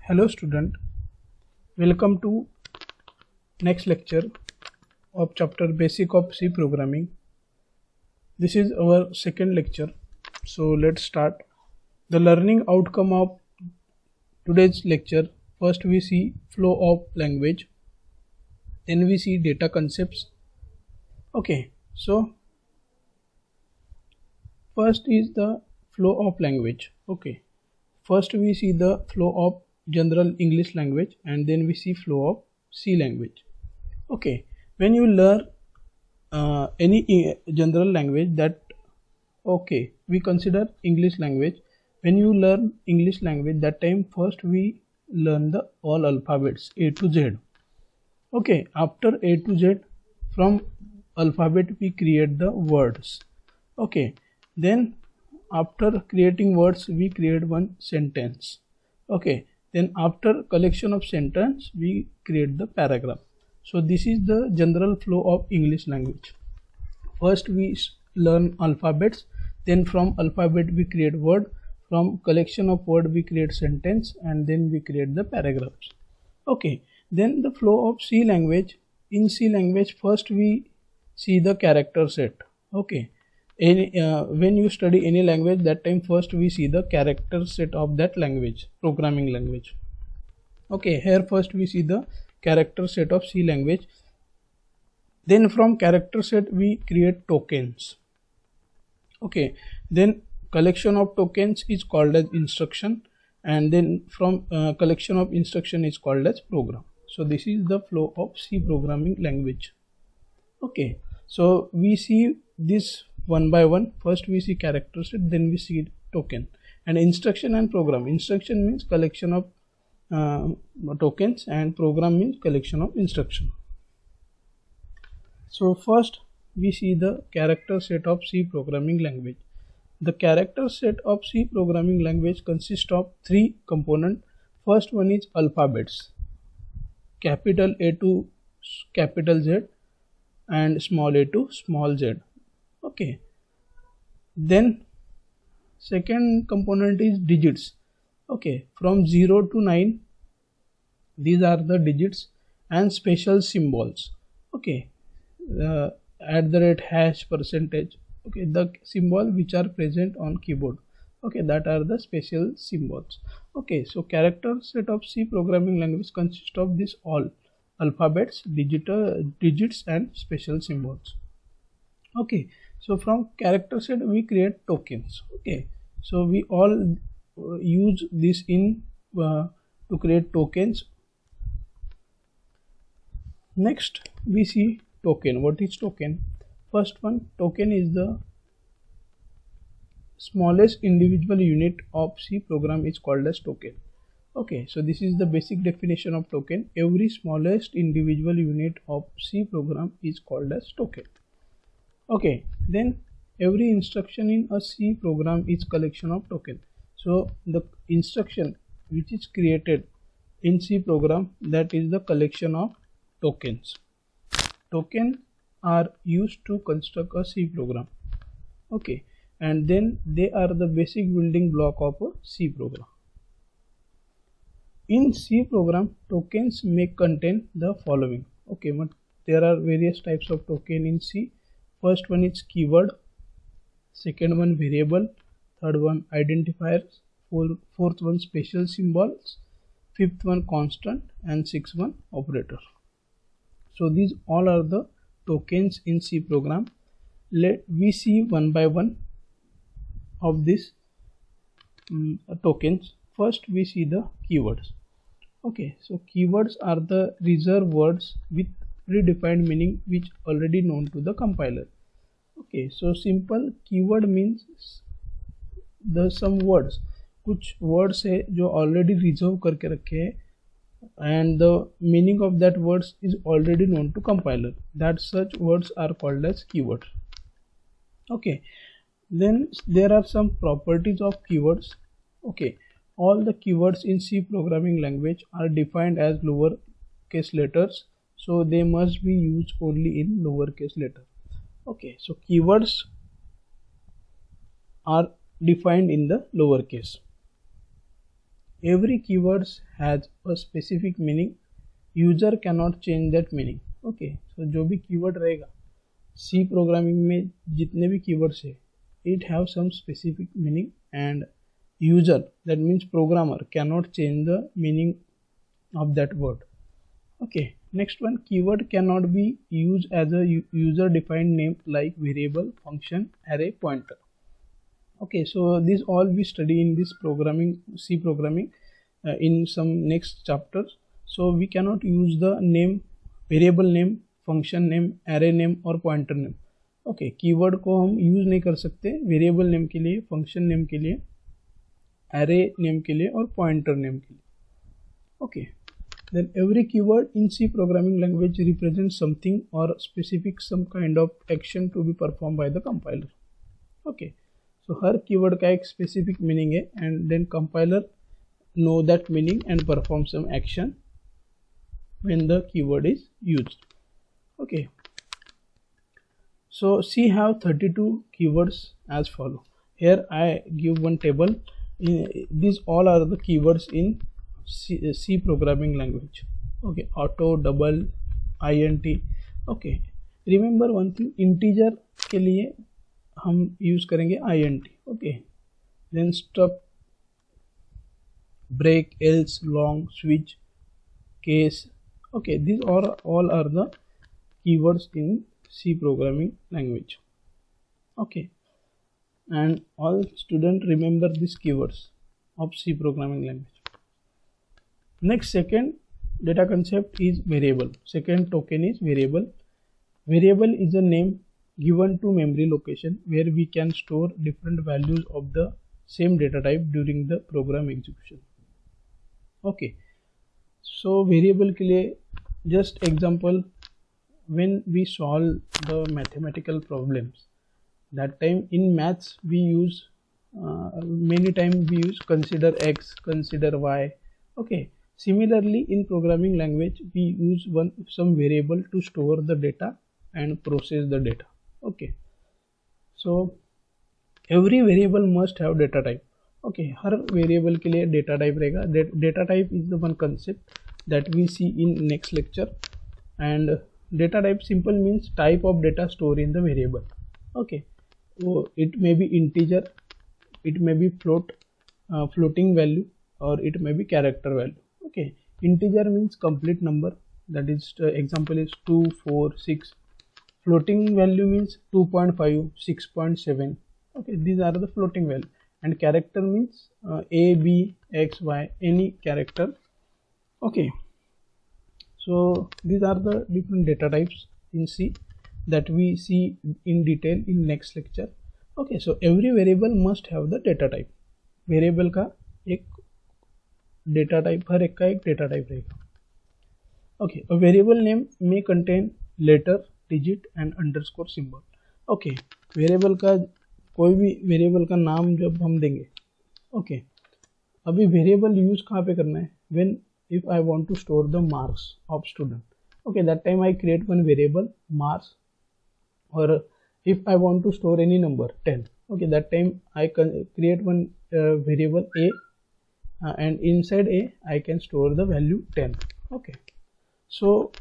Hello student, welcome to next lecture of chapter Basic of C Programming. This is our second lecture, so let's start. The learning outcome of today's lecture: first we see flow of language, then we see data concepts. Okay, so first is the flow of language. Okay, first we see the flow of general English language and then we see flow of C language. Okay, when you learn any general language, that okay, we consider English language. When you learn English language, that time first we learn the all alphabets A to Z. Okay, after A to Z, from alphabet we create the words. Okay, then after creating words we create one sentence. Okay, then after collection of sentence we create the paragraph. So this is the general flow of English language. First we learn alphabets, then from alphabet we create word, from collection of word we create sentence, and then we create the paragraphs. Okay, then the flow of C language. In C language, first we see the character set. Okay, when you study any language, that time first we see the character set of that language, programming language. Okay, here first we see the character set of C language. Then from character set we create tokens. Okay, then collection of tokens is called as instruction, and then from collection of instruction is called as program. So this is the flow of C programming language. Okay, so we see this one by one. First we see character set, then we see token, and instruction and program. Instruction means collection of tokens and program means collection of instruction. So first we see the character set of C programming language. The character set of C programming language consists of three components. First one is alphabets, capital A to capital Z and small a to small z. Okay, then second component is digits. Okay, from 0 to 9, these are the digits, and special symbols. Okay, at the rate, hash, percentage. Okay, the symbol which are present on keyboard. Okay, that are the special symbols. Okay, so character set of C programming language consists of this all alphabets, digits and special symbols. Okay, so from character set we create tokens. Okay, so we all use this in to create tokens. Next we see token. What is token? First one, token is the smallest individual unit of C program is called as token. Okay, so this is the basic definition of token. Every smallest individual unit of C program is called as token. Okay, then every instruction in a C program is collection of token. So the instruction which is created in C program, that is the collection of tokens. Tokens are used to construct a C program. Okay, and then they are the basic building block of a C program. In C program, tokens may contain the following. Okay, but there are various types of token in C. First one is keyword, second one variable, third one identifiers, fourth one special symbols, fifth one constant, and sixth one operator. So these all are the tokens in C program. We see one by one of these tokens. First we see the keywords. Okay, so keywords are the reserved words with predefined meaning which already known to the compiler. Okay, so simple keyword means the some words, कुछ words है जो already reserve करके रखे हैं, and the meaning of that words is already known to compiler. That such words are called as keywords. Okay, then there are some properties of keywords. Okay, all the keywords in C programming language are defined as lowercase letters, so they must be used only in lowercase letter. Okay, so keywords are defined in the lowercase. every keywords has a specific meaning, user cannot change that meaning. Okay, so जो भी keyword रहेगा C programming में जितने भी keywords है, it have some specific meaning and user, that means programmer, cannot change the meaning of that word. Okay, next one, keyword cannot be used as a user defined name like variable, function, array, pointer. Okay, so this all we study in this programming, C programming, in some next chapters. So we cannot use the name, variable name, function name, array name और pointer name. Okay, keyword को हम use नहीं कर सकते variable name के लिए, function name के लिए, array नेम के लिए और pointer नेम के लिए. Okay, then every keyword in C programming language represents something or specific some kind of action to be performed by the compiler. Okay, so हर कीवर्ड का एक स्पेसिफिक मीनिंग है and then compiler know that meaning and perform some action when the keyword is used. Okay, so C have 32 keywords as follow. Here I give one table. These all are the keywords in C programming language. Okay, auto, double, int. Okay, remember one thing, integer के लिए हम use करेंगे int. Okay, then stop, break, else, long, switch, case. Okay, these all are the keywords in C programming language. Okay, and all students remember these keywords of C programming language. Next, second data concept is variable. Second token is variable. Variable is a name given to memory location where we can store different values of the same data type during the program execution. Okay, so variable के लिए just example, when we solve the mathematical problems, that time in maths we use many times we use consider x, consider y. Okay, similarly in programming language we use some variable to store the data and process the data. Okay, so every variable must have data type. Okay, her variable के लिए data type रहेगा. Data type is the one concept that we see in next lecture. And data type simple means type of data stored in the variable. Okay, so it may be integer, it may be floating value, or it may be character value. Okay, integer means complete number, that is example is 2, 4, 6. Floating value means 2.5, 6.7. Okay, these are the floating value. And character means a, b, x, y, any character. Okay, so these are the different data types in C that we see in detail in next lecture. Okay, so every variable must have the data type. Variable का एक data type, हर एक का एक data type रहेगा. Okay, a variable name may contain letter, digit and underscore symbol. Okay, variable का कोई भी variable का नाम जब हम देंगे. Okay, अभी variable use कहाँ पे करना है? When if I want to store the marks of student. Okay, that time I create one variable marks, or if I want to store any number 10. Okay, that time I can create one variable a, and inside a I can store the value 10. Okay, so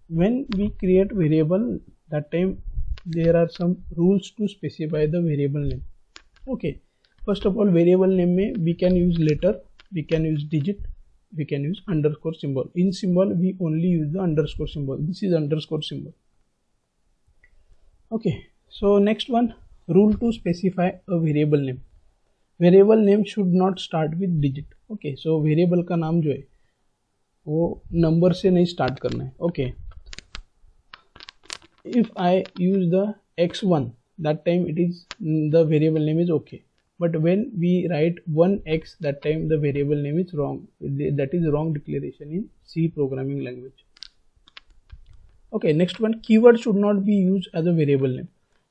when we create variable, that time there are some rules to specify the variable name. Okay, first of all, variable name में we can use letter, we can use digit, we can use underscore symbol. In symbol we only use the underscore symbol. This is underscore symbol. Okay, so next one, rule to specify a variable name. Variable name should not start with digit. Okay, so variable का नाम जो है वो number से नहीं start करना है. Okay, if I use the x1, that time it is the variable name is okay. But when we write 1x, that time the variable name is wrong. That is wrong declaration in C programming language. Okay, next one, keyword should not be used as a variable name.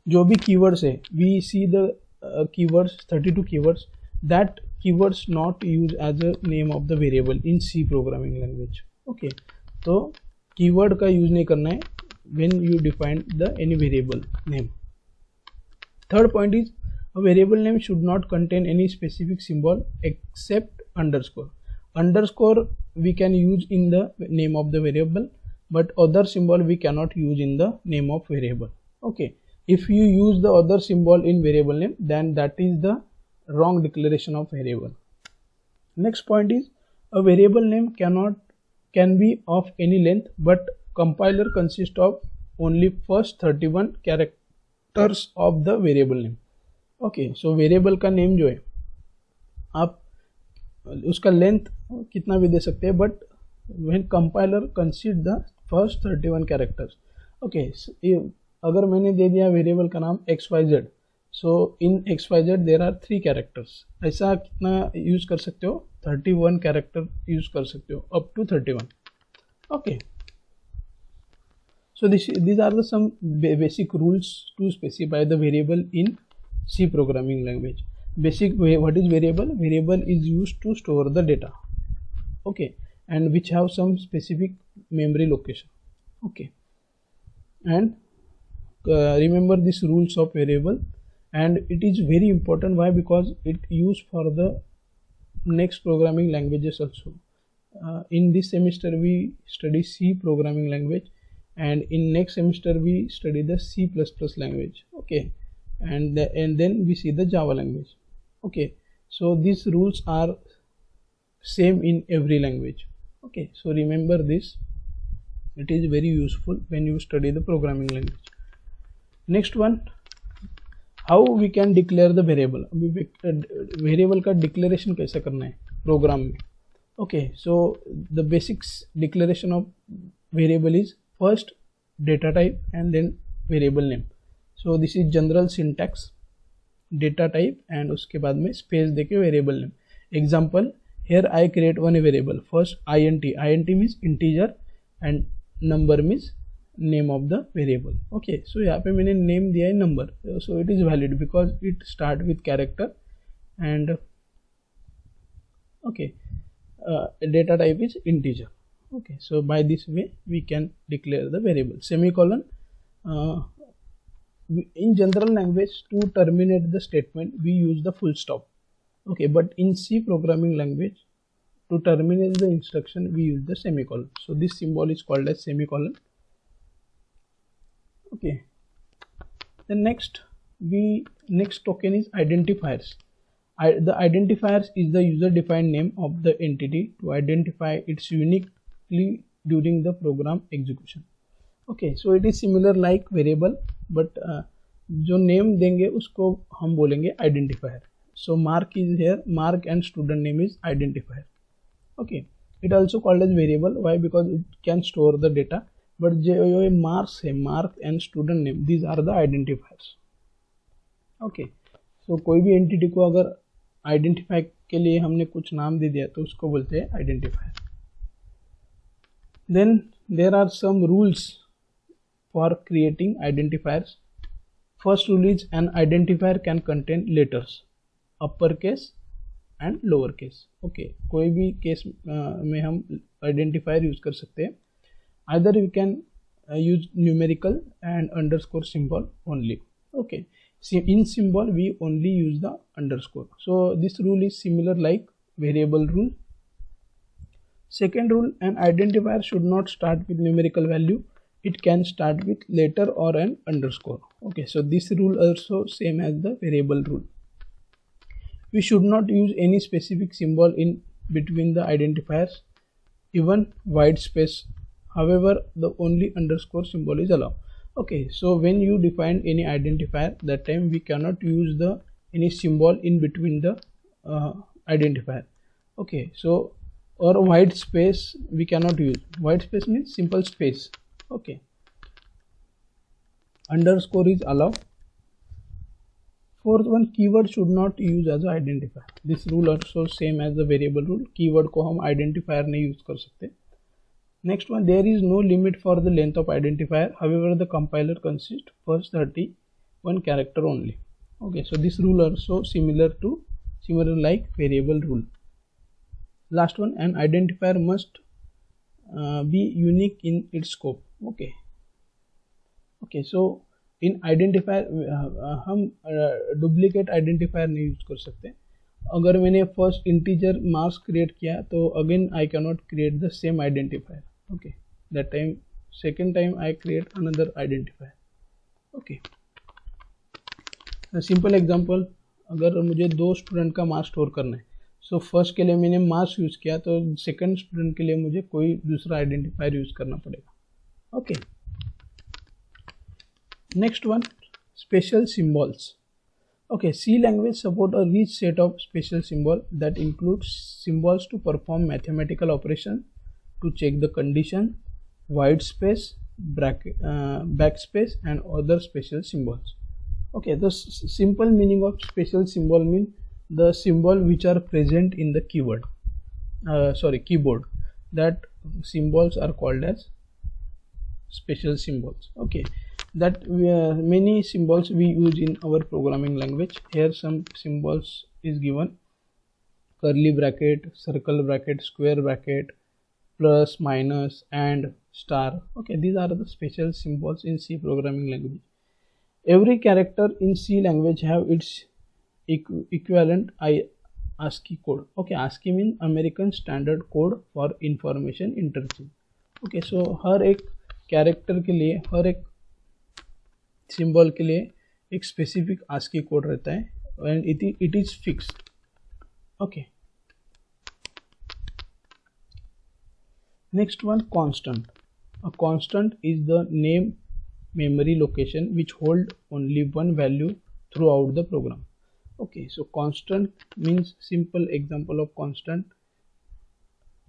जो भी keywords है, we see the keywords, 32 keywords. That keywords not used as a name of the variable in C programming language. Okay, तो keyword का use नहीं करना है when you define the any variable name. Third point is, a variable name should not contain any specific symbol except underscore. underscore we can use in the name of the variable, but other symbol we cannot use in the name of variable. Okay, if you use the other symbol in variable name, then that is the wrong declaration of variable. Next point is, a variable name can be of any length, but compiler consists of only first 31 characters of the variable name. Okay, so variable का name जो है आप उसका length कितना भी दे सकते हैं, but when compiler consider the first 31 characters. Okay, अगर मैंने दे दिया वेरिएबल का नाम xyz, so in xyz there are 3 characters, ऐसा कितना यूज कर सकते हो, 31 कैरेक्टर यूज कर सकते हो, up to 31. Okay, so these are the some basic rules to specify the variable in C programming language. Basic, what is variable? Variable is used to store the data, okay, and which have some specific memory location. Okay, and remember these rules of variable, and it is very important. Why? Because it used for the next programming languages also. In this semester we study C programming language, and in next semester we study the C++ language. Okay, and then we see the Java language. Okay, so these rules are same in every language. Okay, so remember this, it is very useful when you study the programming language. Next one, how we can declare the variable. Variable का declaration कैसे करना है programme में. Okay, so the basics declaration of variable is first data type and then variable name. So this is general syntax, data type and उसके बाद में space देके variable name. Example, here I create one variable, first int means integer and number means name of the variable. Okay, so यहाँ पे मैंने name दिया है number, so it is valid because it start with character and okay, data type is integer. Okay, so by this way we can declare the variable. Semicolon, in general language to terminate the statement we use the full stop. Okay, but in C programming language to terminate the instruction we use the semicolon. So this symbol is called as semicolon. Okay, the next token is identifiers. The identifiers is the user defined name of the entity to identify its uniquely during the program execution. Okay, so it is similar like variable, but जो name देंगे उसको हम बोलेंगे identifier. So mark is here, mark and student name is identifier. Okay, it also called as variable. Why? Because it can store the data, but जो marks है, mark and student name, these are the identifiers. Okay, so कोई भी entity को अगर identify के लिए हमने कुछ नाम दे दिया तो उसको बोलते हैं identifier. Then there are some rules for creating identifiers. First rule is an identifier can contain letters, uppercase and lowercase. Okay, कोई भी केस में हम identifier यूज कर सकते हैं. Either we can use numerical and underscore symbol only. Okay, so in symbol we only use the underscore. So this rule is similar like variable rule. Second rule, an identifier should not start with numerical value. It can start with letter or an underscore. Okay, so this rule also same as the variable rule. We should not use any specific symbol in between the identifiers, even white space. However, the only underscore symbol is allowed. Okay, so when you define any identifier, that time we cannot use the any symbol in between the identifier. Okay, so or white space we cannot use. White space means simple space. Okay, underscore is allowed. Fourth one, keyword should not use as an identifier. This rule also same as the variable rule. Keyword को हम identifier नहीं use कर सकते. Next one, there is no limit for the length of identifier. However, the compiler consists first 31 character only. Okay, so this rule also similar like variable rule. Last one, an identifier must be unique in its scope. Okay, so in identifier हम duplicate identifier नहीं use कर सकते. अगर मैंने first integer मास create किया तो again I can not create the same identifier. Okay, that time second time I create another identifier. Okay, simple example, अगर मुझे 2 स्टूडेंट का मास स्टोर करना है, सो फर्स्ट के लिए मैंने मास यूज़ किया तो सेकंड स्टूडेंट के लिए मुझे कोई दूसरा आइडेंटिफायर यूज़ करना पड़ेगा. Okay, next one, special symbols. Okay, C language support a rich set of special symbol that includes symbols to perform mathematical operation, to check the condition, white space, backspace, and other special symbols. Okay, the simple meaning of special symbol means the symbol which are present in the keyboard. That symbols are called as special symbols. Okay, that many symbols we use in our programming language. Here some symbols is given: curly bracket, circle bracket, square bracket, plus, minus, and star. Okay, these are the special symbols in C programming language. Every character in C language have its equivalent ASCII code. Okay, ASCII means American Standard Code for Information Interchange. Okay, so हर एक character के लिए, हर एक symbol के लिए एक specific ASCII code रहता है and it is fixed. Okay, next one, constant. A constant is the name memory location which hold only one value throughout the program. Okay, so constant means, simple example of constant,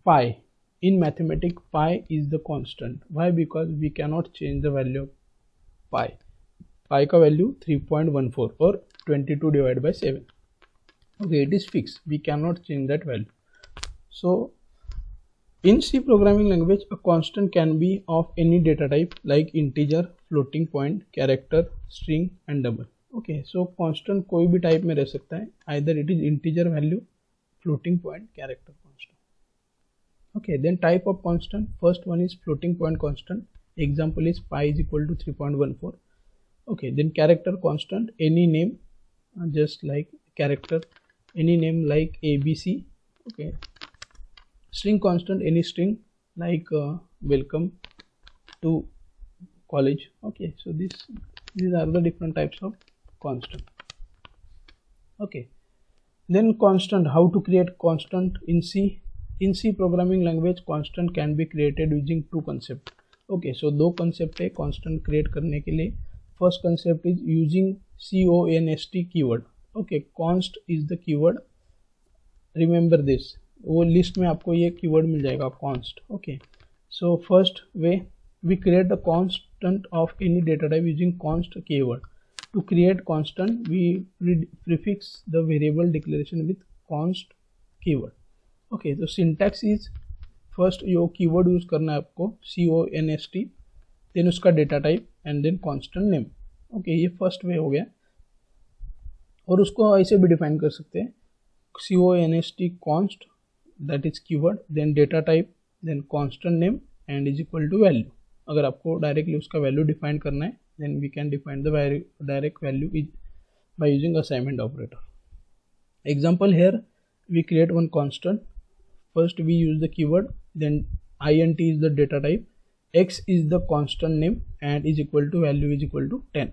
pi. In mathematics, pi is the constant. Why? Because we cannot change the value of pi. Pi का value 3.14 or 22 divided by 7. Okay, it is fixed. We cannot change that value. So in C programming language, a constant can be of any data type like integer, floating point, character, string, and double. Okay, so constant कोई भी type में रह सकता है. Either it is integer value, floating point, character constant. Okay, then type of constant. First one is floating point constant. Example is pi is equal to 3.14. Okay, then character constant, any name, just like character, any name like ABC. Okay, string constant, any string like welcome to college. Okay, so these are the different types of constant. Okay, then constant, how to create constant in C. In C programming language, constant can be created using two concepts. Okay, so दो concept है constant create करने के लिए. First concept is using const keyword. Okay, const is the keyword. Remember this. वो list में आपको ये keyword मिल जाएगा, const. Okay, so first way we create the constant of any data type using const keyword. To create constant, we prefix the variable declaration with const keyword. Okay, so syntax is first यो keyword use करना है आपको const, then उसका data type and then constant name. Okay, ये first way हो गया. और उसको ऐसे भी डिफाइन कर सकते हैं, const const, that is keyword, then data type, then constant name and is equal to value. अगर आपको डायरेक्टली उसका वैल्यू डिफाइन करना है, then we can define the direct value by using assignment operator. Example, here we create one constant. First we use the keyword, then int is the data type, x is the constant name and is equal to value is equal to 10.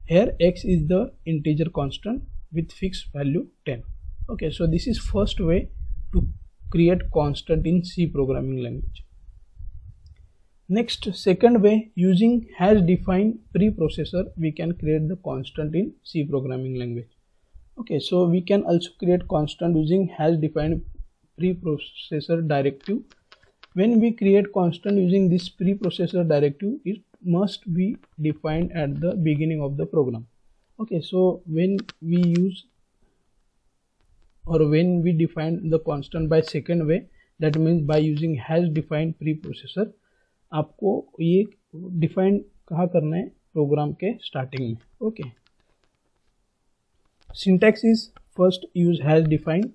Here x is the integer constant with fixed value 10. Okay, so this is first way to create constant in C programming language. Next, second way, using hash defined preprocessor, we can create the constant in C programming language. Okay, so we can also create constant using hash defined preprocessor directive. When we create constant using this preprocessor directive, it must be defined at the beginning of the program. Okay, so when we use or when we define the constant by second way, that means by using hash defined preprocessor, आपको ये define कहाँ करना है, programme के starting में. Okay, syntax is first use hash defined,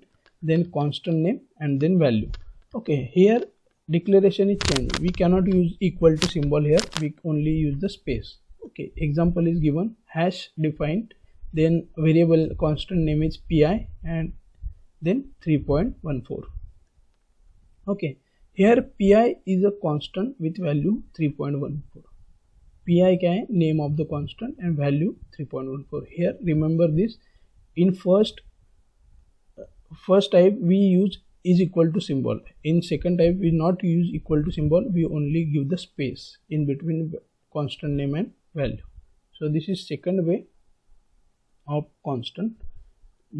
then constant name and then value. Okay, here declaration is changed. We cannot use equal to symbol here, we only use the space. Okay, example is given, hash defined, then variable constant name is pi and then 3.14. Okay, here pi is a constant with value 3.14. pi क्या है? Name of the constant and value 3.14. Here remember this, in first type we use is equal to symbol. In second type we not use equal to symbol, we only give the space in between constant name and value. So this is second way of constant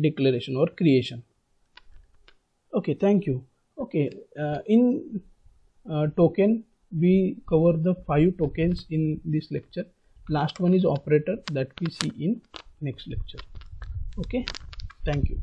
declaration or creation. Okay, thank you. Okay, in token we cover the 5 tokens in this lecture. Last one is operator, that we see in next lecture. Okay, thank you.